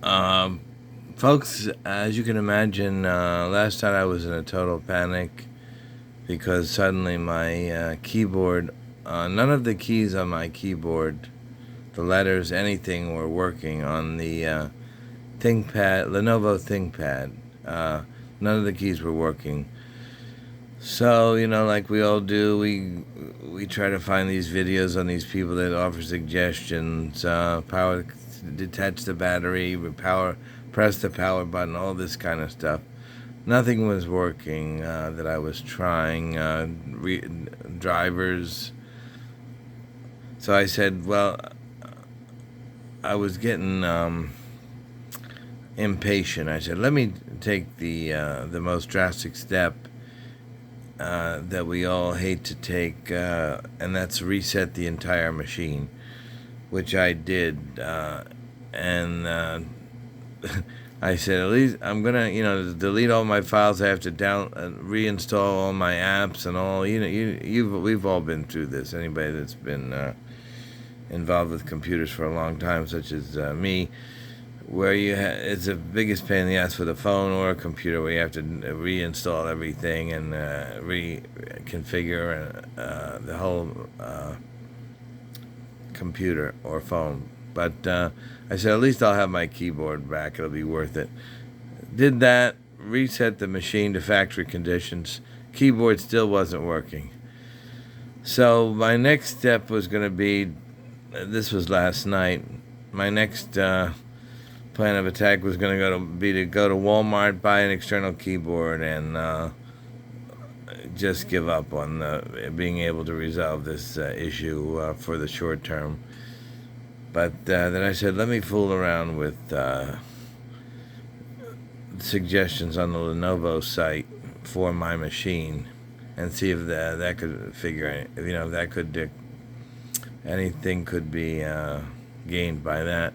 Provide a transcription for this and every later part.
Um, Folks, as you can imagine, last night I was in a total panic because suddenly my keyboard, none of the keys on my keyboard, the letters, anything were working on the ThinkPad, Lenovo Thinkpad. None of the keys were working. So, like we all do, we try to find these videos on these people that offer suggestions, power, detach the battery, press the power button, all this kind of stuff. Nothing was working that I was trying. Drivers. So I said, well, I was getting impatient. I said, let me take the most drastic step that we all hate to take, and that's reset the entire machine, which I did. And I said, at least I'm gonna, delete all my files. I have to reinstall all my apps and all. We've all been through this. Anybody that's been involved with computers for a long time, such as me, where it's the biggest pain in the ass with a phone or a computer, where you have to reinstall everything and reconfigure the whole computer or phone. But I said, at least I'll have my keyboard back. It'll be worth it. Did that, reset the machine to factory conditions. Keyboard still wasn't working. So my next step was going to be, this was last night, my next plan of attack was going to go to Walmart, buy an external keyboard, and just give up on being able to resolve this issue for the short term. But then I said, let me fool around with suggestions on the Lenovo site for my machine and see if that could figure, if that could, anything could be gained by that.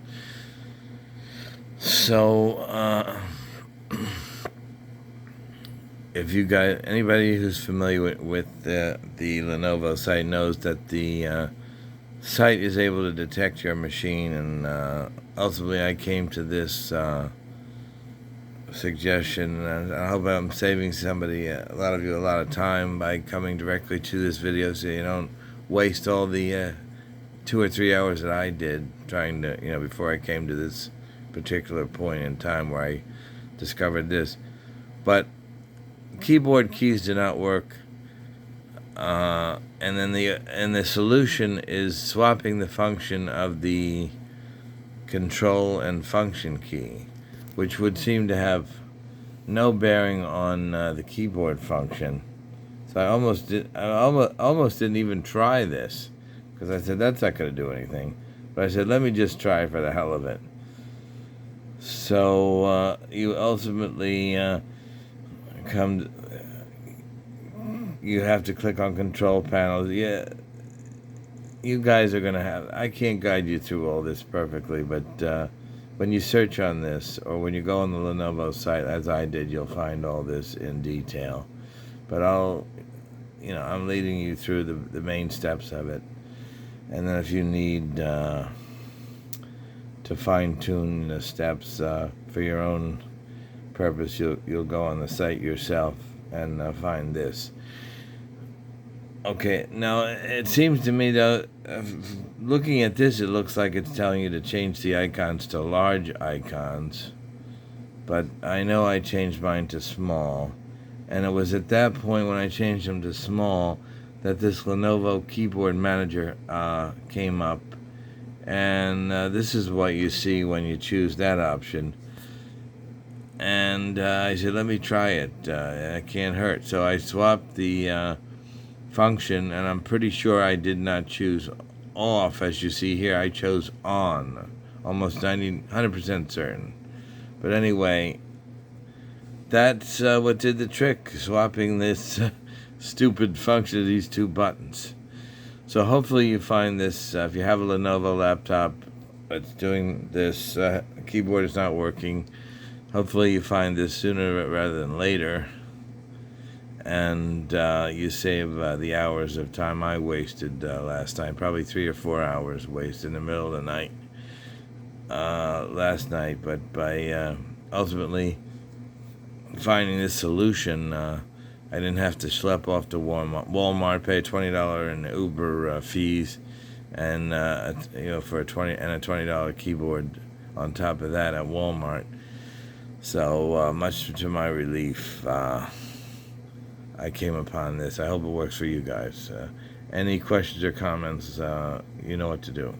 So, if you guys, anybody who's familiar with the Lenovo site knows that the site is able to detect your machine, and ultimately I came to this suggestion, and I hope I'm saving a lot of you, a lot of time by coming directly to this video, so you don't waste all the 2 or 3 hours that I did trying to, before I came to this particular point in time where I discovered this. But keyboard keys do not work, and then the solution is swapping the function of the control and function key, which would seem to have no bearing on the keyboard function. So I almost didn't even try this, because I said that's not going to do anything. But I said, let me just try for the hell of it. So you ultimately you have to click on control panels. Yeah, you guys are going to have, I can't guide you through all this perfectly, but when you search on this, or when you go on the Lenovo site, as I did, you'll find all this in detail. But I'm leading you through the main steps of it. And then if you need to fine-tune the steps for your own purpose, you'll go on the site yourself and find this. Okay, now it seems to me, though, looking at this, it looks like it's telling you to change the icons to large icons. But I know I changed mine to small. And it was at that point when I changed them to small that this Lenovo Keyboard Manager came up. And this is what you see when you choose that option. And I said, let me try it. It can't hurt. So I swapped the function, and I'm pretty sure I did not choose off. As you see here, I chose on. Almost 100% certain. But anyway, that's what did the trick, swapping this stupid function of these two buttons. So hopefully you find this, if you have a Lenovo laptop that's doing this, keyboard is not working, hopefully you find this sooner rather than later, and you save the hours of time I wasted last time, probably 3 or 4 hours wasted in the middle of the night. last night, but by ultimately finding this solution, I didn't have to schlep off to Walmart, pay $20 in Uber fees, and for a $20 keyboard on top of that at Walmart. So much to my relief, I came upon this. I hope it works for you guys. Any questions or comments, you know what to do.